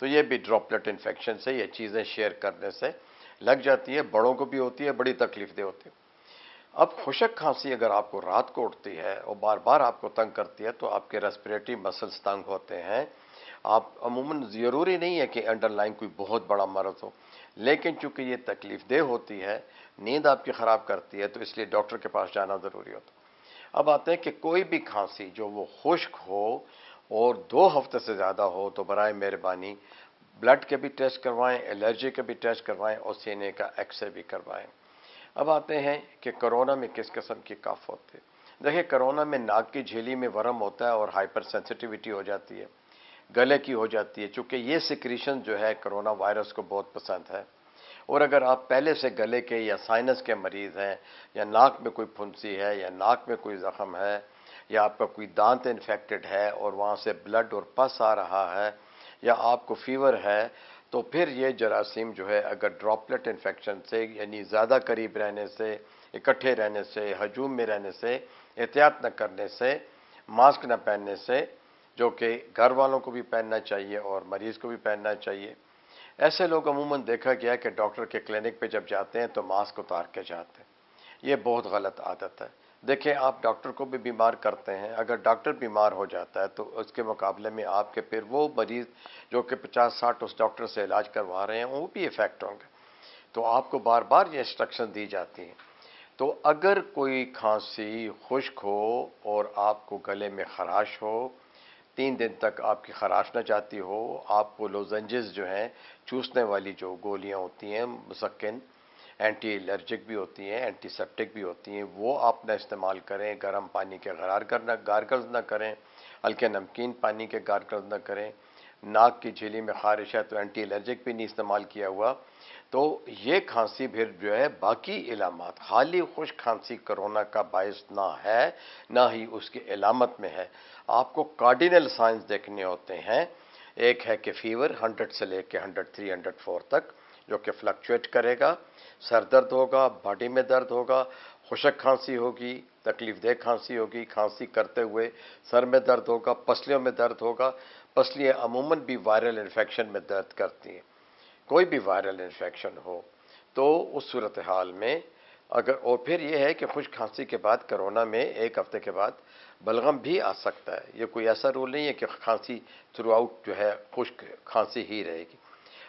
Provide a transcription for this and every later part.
تو یہ بھی ڈراپلیٹ انفیکشن سے یہ چیزیں شیئر کرنے سے لگ جاتی ہے. بڑوں کو بھی ہوتی ہے, بڑی تکلیف دہ ہوتی ہے. اب خشک کھانسی اگر آپ کو رات کو اٹھتی ہے اور بار بار آپ کو تنگ کرتی ہے تو آپ کے ریسپریٹری مسلز تنگ ہوتے ہیں. آپ عموماً ضروری نہیں ہے کہ انڈر لائن کوئی بہت بڑا مرض ہو, لیکن چونکہ یہ تکلیف دہ ہوتی ہے, نیند آپ کی خراب کرتی ہے, تو اس لیے ڈاکٹر کے پاس جانا ضروری ہوتا ہے. اب آتے ہیں کہ کوئی بھی کھانسی جو وہ خشک ہو اور 2 ہفتے سے زیادہ ہو تو برائے مہربانی بلڈ کے بھی ٹیسٹ کروائیں, الرجی کے بھی ٹیسٹ کروائیں اور سینے کا ایکس رے بھی کروائیں. اب آتے ہیں کہ کرونا میں کس قسم کی کف ہوتی ہے. دیکھیں, کرونا میں ناک کی جھیلی میں ورم ہوتا ہے اور ہائپر سینسٹیوٹی ہو جاتی ہے, گلے کی ہو جاتی ہے, چونکہ یہ سیکریشن جو ہے کرونا وائرس کو بہت پسند ہے. اور اگر آپ پہلے سے گلے کے یا سائنس کے مریض ہیں, یا ناک میں کوئی پھنسی ہے, یا ناک میں کوئی زخم ہے, یا آپ کا کوئی دانت انفیکٹڈ ہے اور وہاں سے بلڈ اور پس آ رہا ہے, یا آپ کو فیور ہے, تو پھر یہ جراثیم جو ہے اگر ڈراپلیٹ انفیکشن سے یعنی زیادہ قریب رہنے سے, اکٹھے رہنے سے, ہجوم میں رہنے سے, احتیاط نہ کرنے سے, ماسک نہ پہننے سے, جو کہ گھر والوں کو بھی پہننا چاہیے اور مریض کو بھی پہننا چاہیے. ایسے لوگ عموماً دیکھا گیا کہ ڈاکٹر کے کلینک پہ جب جاتے ہیں تو ماسک اتار کے جاتے ہیں. یہ بہت غلط عادت ہے. دیکھیں, آپ ڈاکٹر کو بھی بیمار کرتے ہیں, اگر ڈاکٹر بیمار ہو جاتا ہے تو اس کے مقابلے میں آپ کے پھر وہ مریض جو کہ 50-60 اس ڈاکٹر سے علاج کروا رہے ہیں وہ بھی افیکٹ ہوں گے. تو آپ کو بار بار یہ انسٹرکشن دی جاتی ہیں. تو اگر کوئی کھانسی خشک ہو اور آپ کو گلے میں خراش ہو, 3 دن تک آپ کی خراش نہ جاتی ہو, آپ کو لوزنجز جو ہیں, چوسنے والی جو گولیاں ہوتی ہیں مسکن, اینٹی الرجک بھی ہوتی ہیں, اینٹی سیپٹک بھی ہوتی ہیں, وہ آپ نہ استعمال کریں. گرم پانی کے گارگلز نہ کریں, ہلکے نمکین پانی کے گارگلز نہ کریں. ناک کی جھیلی میں خارش ہے تو اینٹی الرجک بھی نہیں استعمال کیا ہوا. تو یہ کھانسی پھر جو ہے باقی علامات, خالی خشک کھانسی کرونا کا باعث نہ ہے, نہ ہی اس کی علامت میں ہے. آپ کو کارڈینل سائنس دیکھنے ہوتے ہیں. ایک ہے کہ فیور 100 سے لے کے 103 104 تک, جو کہ فلکچویٹ کرے گا, سر درد ہوگا, باڈی میں درد ہوگا, خشک کھانسی ہوگی, تکلیف دہ کھانسی ہوگی, کھانسی کرتے ہوئے سر میں درد ہوگا, پسلیوں میں درد ہوگا. پسلیاں عموماً بھی وائرل انفیکشن میں درد کرتی ہیں. کوئی بھی وائرل انفیکشن ہو تو اس صورتحال میں اگر, اور پھر یہ ہے کہ خشک کھانسی کے بعد کرونا میں 1 ہفتے کے بعد بلغم بھی آ سکتا ہے. یہ کوئی ایسا رول نہیں ہے کہ کھانسی تھرو آؤٹ جو ہے خشک کھانسی ہی رہے گی.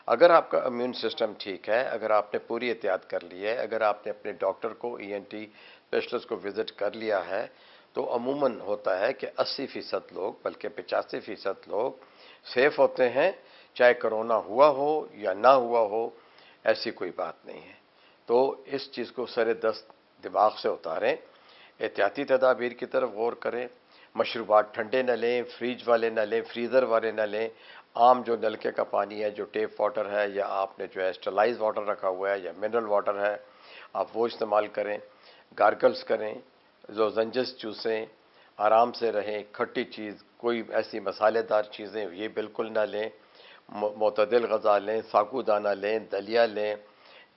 اگر آپ کا امیون سسٹم ٹھیک ہے, اگر آپ نے پوری احتیاط کر لی ہے, اگر آپ نے اپنے ڈاکٹر کو ENT اسپیشلسٹ کو وزٹ کر لیا ہے, تو عموماً ہوتا ہے کہ 80% لوگ بلکہ 85% لوگ سیف ہوتے ہیں, چاہے کرونا ہوا ہو یا نہ ہوا ہو. ایسی کوئی بات نہیں ہے. تو اس چیز کو سر دست دماغ سے اتاریں, احتیاطی تدابیر کی طرف غور کریں. مشروبات ٹھنڈے نہ لیں, فریج والے نہ لیں, فریزر والے نہ لیں. عام جو نلکے کا پانی ہے, جو ٹیپ واٹر ہے, یا آپ نے جو ہے اسٹرلائز واٹر رکھا ہوا ہے یا منرل واٹر ہے, آپ وہ استعمال کریں. گارگلز کریں, لوزنجز چوسیں, آرام سے رہیں. کھٹی چیز, کوئی ایسی مسالے دار چیزیں یہ بالکل نہ لیں. معتدل غذا لیں, ساگو دانہ لیں, دلیا لیں.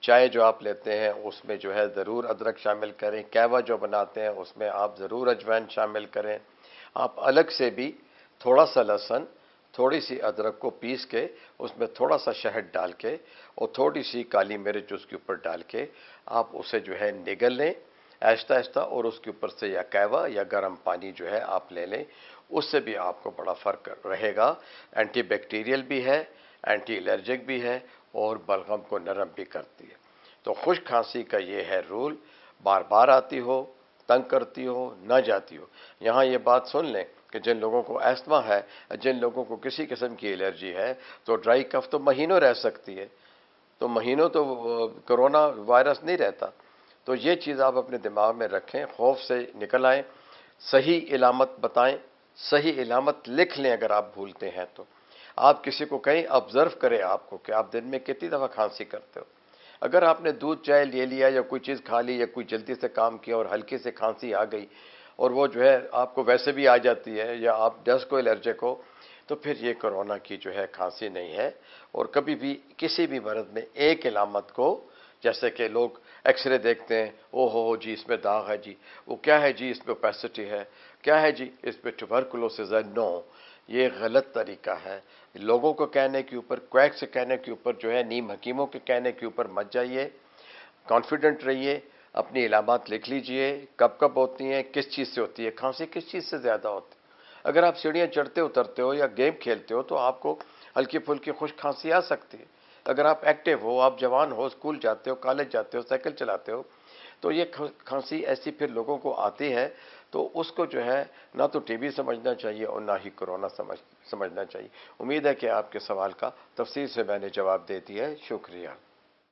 چائے جو آپ لیتے ہیں اس میں جو ہے ضرور ادرک شامل کریں. قہوہ جو بناتے ہیں اس میں آپ ضرور اجوائن شامل کریں. آپ الگ سے بھی تھوڑا سا لہسن, تھوڑی سی ادرک کو پیس کے اس میں تھوڑا سا شہد ڈال کے اور تھوڑی سی کالی مرچ اس کے اوپر ڈال کے آپ اسے جو ہے نگل لیں آہستہ آہستہ, اور اس کے اوپر سے یا قہوہ یا گرم پانی جو ہے آپ لے لیں. اس سے بھی آپ کو بڑا فرق رہے گا. اینٹی بیکٹیریل بھی ہے, اینٹی الرجک بھی ہے, اور بلغم کو نرم بھی کرتی ہے. تو خشک کھانسی کا یہ ہے رول, بار بار آتی ہو, تنگ کرتی ہو, نہ جاتی ہو. یہاں یہ بات سن لیں کہ جن لوگوں کو ایستما ہے, جن لوگوں کو کسی قسم کی الرجی ہے, تو ڈرائی کف تو مہینوں رہ سکتی ہے. تو مہینوں تو کرونا وائرس نہیں رہتا. تو یہ چیز آپ اپنے دماغ میں رکھیں, خوف سے نکل آئیں. صحیح علامت بتائیں, صحیح علامت لکھ لیں. اگر آپ بھولتے ہیں تو آپ کسی کو کہیں آبزرو کریں آپ کو کہ آپ دن میں کتنی دفعہ کھانسی کرتے ہو. اگر آپ نے دودھ چائے لے لیا یا کوئی چیز کھا لی یا کوئی جلدی سے کام کیا اور ہلکی سے کھانسی آ گئی, اور وہ جو ہے آپ کو ویسے بھی آ جاتی ہے, یا آپ ڈسٹ کو الرجک ہو, تو پھر یہ کرونا کی جو ہے کھانسی نہیں ہے. اور کبھی بھی کسی بھی مرض میں ایک علامت کو, جیسے کہ لوگ ایکس رے دیکھتے ہیں, او ہو جی اس میں داغ ہے جی, وہ کیا ہے جی اس میں اوپیسٹی ہے, کیا ہے جی اس میں ٹوبرکلوسس ہے. نو, یہ غلط طریقہ ہے. لوگوں کو کہنے کے اوپر، کویک سے کہنے کے اوپر جو ہے، نیم حکیموں کے کہنے کے اوپر مت جائیے. کانفیڈنٹ رہیے، اپنی علامات لکھ لیجئے، کب کب ہوتی ہیں، کس چیز سے ہوتی ہے. کھانسی کس چیز سے زیادہ ہوتی ہے؟ اگر آپ سیڑھیاں چڑھتے اترتے ہو یا گیم کھیلتے ہو تو آپ کو ہلکی پھلکی خشک کھانسی آ سکتی ہے. اگر آپ ایکٹیو ہو، آپ جوان ہو، اسکول جاتے ہو، کالج جاتے ہو، سائیکل چلاتے ہو، تو یہ کھانسی ایسی پھر لوگوں کو آتی ہے. تو اس کو جو ہے نہ تو ٹی بی سمجھنا چاہیے اور نہ ہی کورونا سمجھنا چاہیے. امید ہے کہ آپ کے سوال کا تفصیل سے میں نے جواب دے دیا ہے. شکریہ.